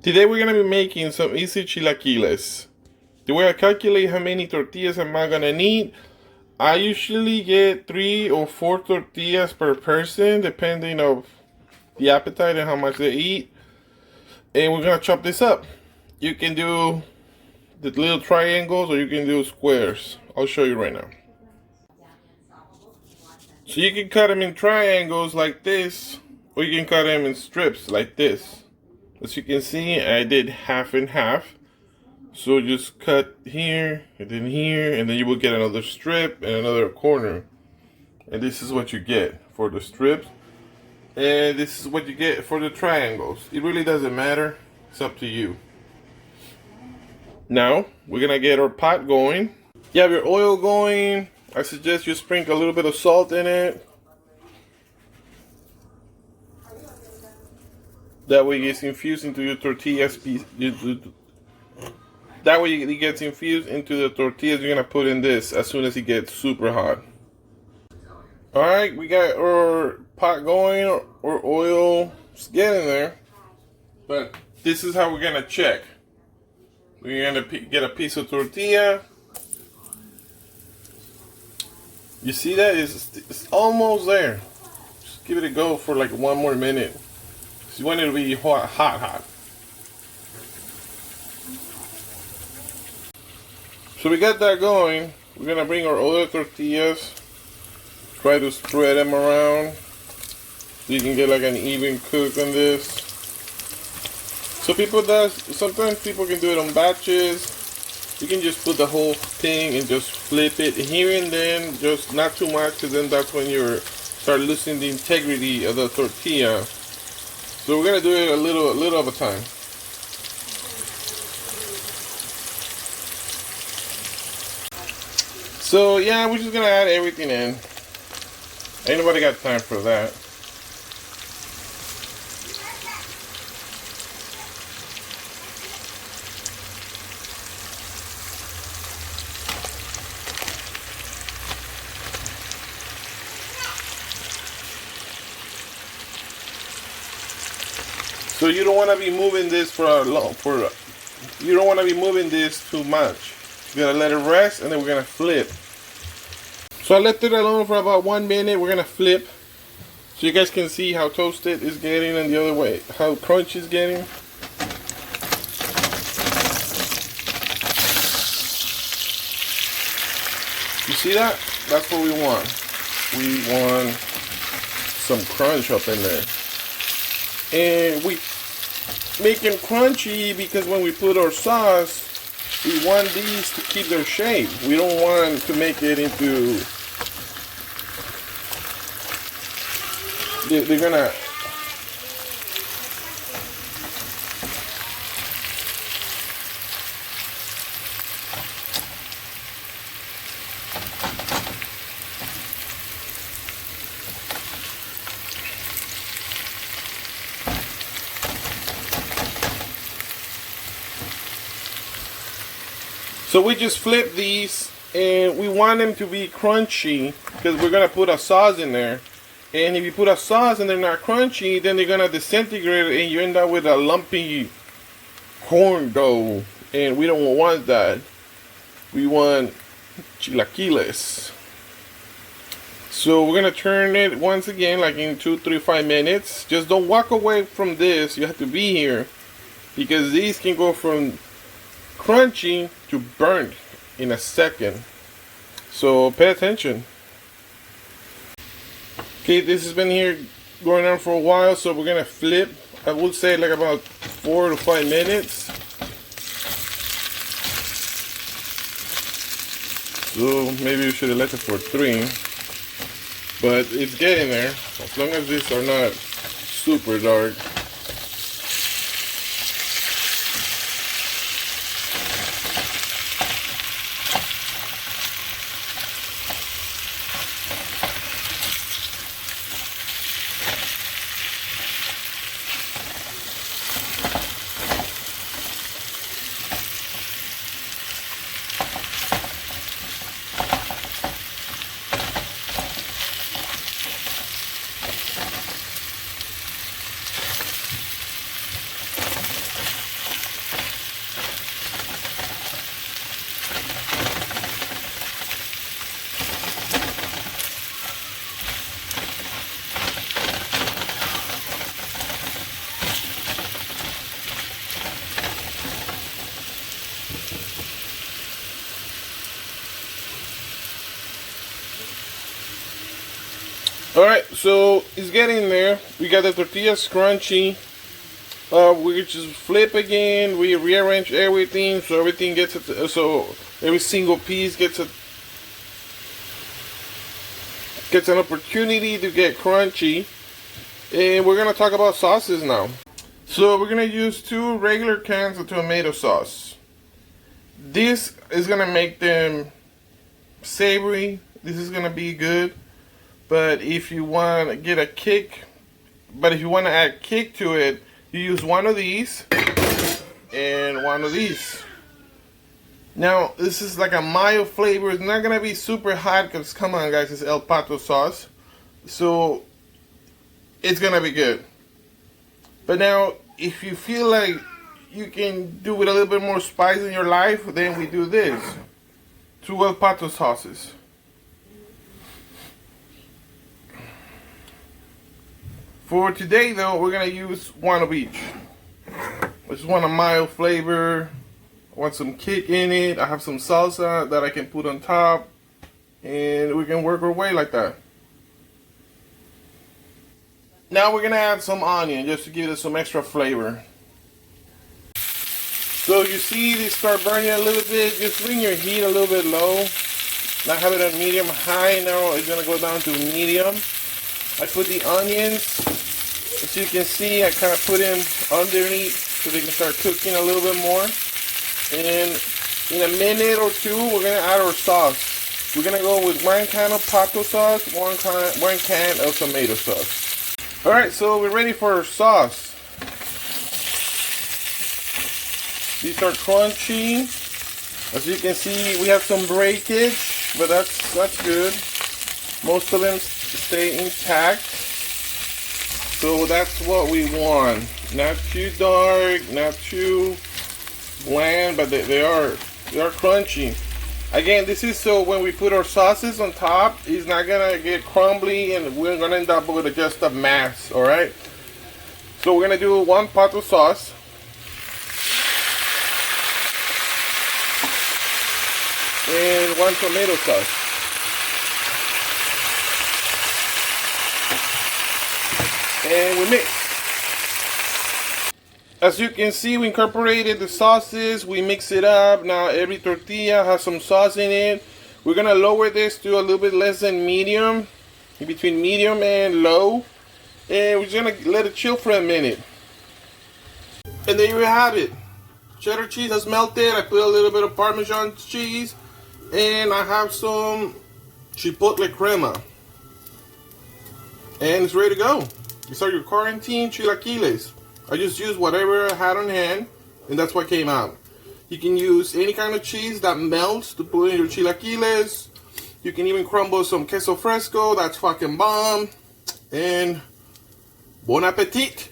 Today we're gonna be making some easy chilaquiles. The way I calculate how many tortillas am I gonna need, I usually get 3 or 4 tortillas per person, depending of the appetite and how much they eat. And we're gonna chop this up. You can do the little triangles or you can do squares. I'll show you right now. So you can cut them in triangles like this, or you can cut them in strips like this. As you can see, I did half and half. So just cut here, and then you will get another strip and another corner. And this is what you get for the strips. And this is what you get for the triangles. It really doesn't matter. It's up to you. Now, we're gonna get our pot going. You have your oil going. I suggest you sprinkle a little bit of salt in it. That way it gets infused into your tortillas. That way it gets infused into the tortillas you're gonna put in this as soon as it gets super hot. Alright, we got our pot going, our oil is getting there. But this is how we're gonna check. We're gonna get a piece of tortilla. You see that? It's almost there. Just give it a go for like 1 more minute. You want it to be hot. So we got that going. We're gonna bring our other tortillas. Try to spread them around so you can get like an even cook on this. So sometimes people can do it on batches. You can just put the whole thing and just flip it here and then, just not too much, because then that's when you start losing the integrity of the tortilla. So we're gonna do it a little at a time. So yeah, we're just gonna add everything in. Ain't nobody got time for that. So you don't want to be moving this you don't want to be moving this too much. You gotta let it rest, and then we're gonna flip. So I left it alone for about 1 minute. We're gonna flip, so you guys can see how toasted it's getting, and the other way, how crunchy it's getting. You see that? That's what we want. We want some crunch up in there. And we make them crunchy because when we put our sauce, we want these to keep their shape. We don't want to make it into... They're gonna... So we just flip these, and we want them to be crunchy because we're gonna put a sauce in there. And if you put a sauce and they're not crunchy, then they're gonna disintegrate and you end up with a lumpy corn dough. And we don't want that. We want chilaquiles. So we're gonna turn it once again, like in 2, 3, 5 minutes. Just don't walk away from this. You have to be here because these can go from crunchy to burnt in a second. So pay attention. Okay, this has been here going on for a while, so we're gonna flip. I would say like about 4 to 5 minutes. So maybe we should have left it for 3. But it's getting there. As long as these are not super dark. Alright, so it's getting there. We got the tortilla crunchy. We just flip again. We rearrange everything so everything gets it. So every single piece gets an opportunity to get crunchy. And we're gonna talk about sauces now. So we're gonna use 2 regular cans of tomato sauce. This is gonna make them savory. This is gonna be good. But if you want to get a kick, if you want to add kick to it, you use one of these and one of these. Now this is like a mild flavor. It's not gonna be super hot because come on guys, it's El Pato sauce. So it's gonna be good. But now if you feel like you can do with a little bit more spice in your life, then we do this. 2 El Pato sauces. For today though, we're gonna use one of each. I just want a mild flavor. I want some kick in it. I have some salsa that I can put on top. And we can work our way like that. Now we're gonna add some onion just to give it some extra flavor. So you see they start burning a little bit. Just bring your heat a little bit low. Not have it on medium high. Now it's gonna go down to medium. I put the onions. As you can see, I kind of put them underneath so they can start cooking a little bit more. And in a minute or 2, we're going to add our sauce. We're going to go with 1 can of pato sauce, 1 can of tomato sauce. Alright, so we're ready for our sauce. These are crunchy. As you can see, we have some breakage, but that's good. Most of them stay intact. So that's what we want. Not too dark, not too bland, but they are crunchy. Again, this is so when we put our sauces on top, it's not gonna get crumbly and we're gonna end up with just a mass, alright? So we're gonna do 1 pot of sauce. And 1 tomato sauce. And we mix. As you can see, we incorporated the sauces, we mix it up. Now every tortilla has some sauce in it. We're gonna lower this to a little bit less than medium, in between medium and low. And we're just gonna let it chill for a minute. And there you have it. Cheddar cheese has melted. I put a little bit of Parmesan cheese. And I have some chipotle crema. And it's ready to go. These are your quarantine chilaquiles. I just used whatever I had on hand, and that's what came out. You can use any kind of cheese that melts to put in your chilaquiles. You can even crumble some queso fresco. That's fucking bomb. And bon appetit.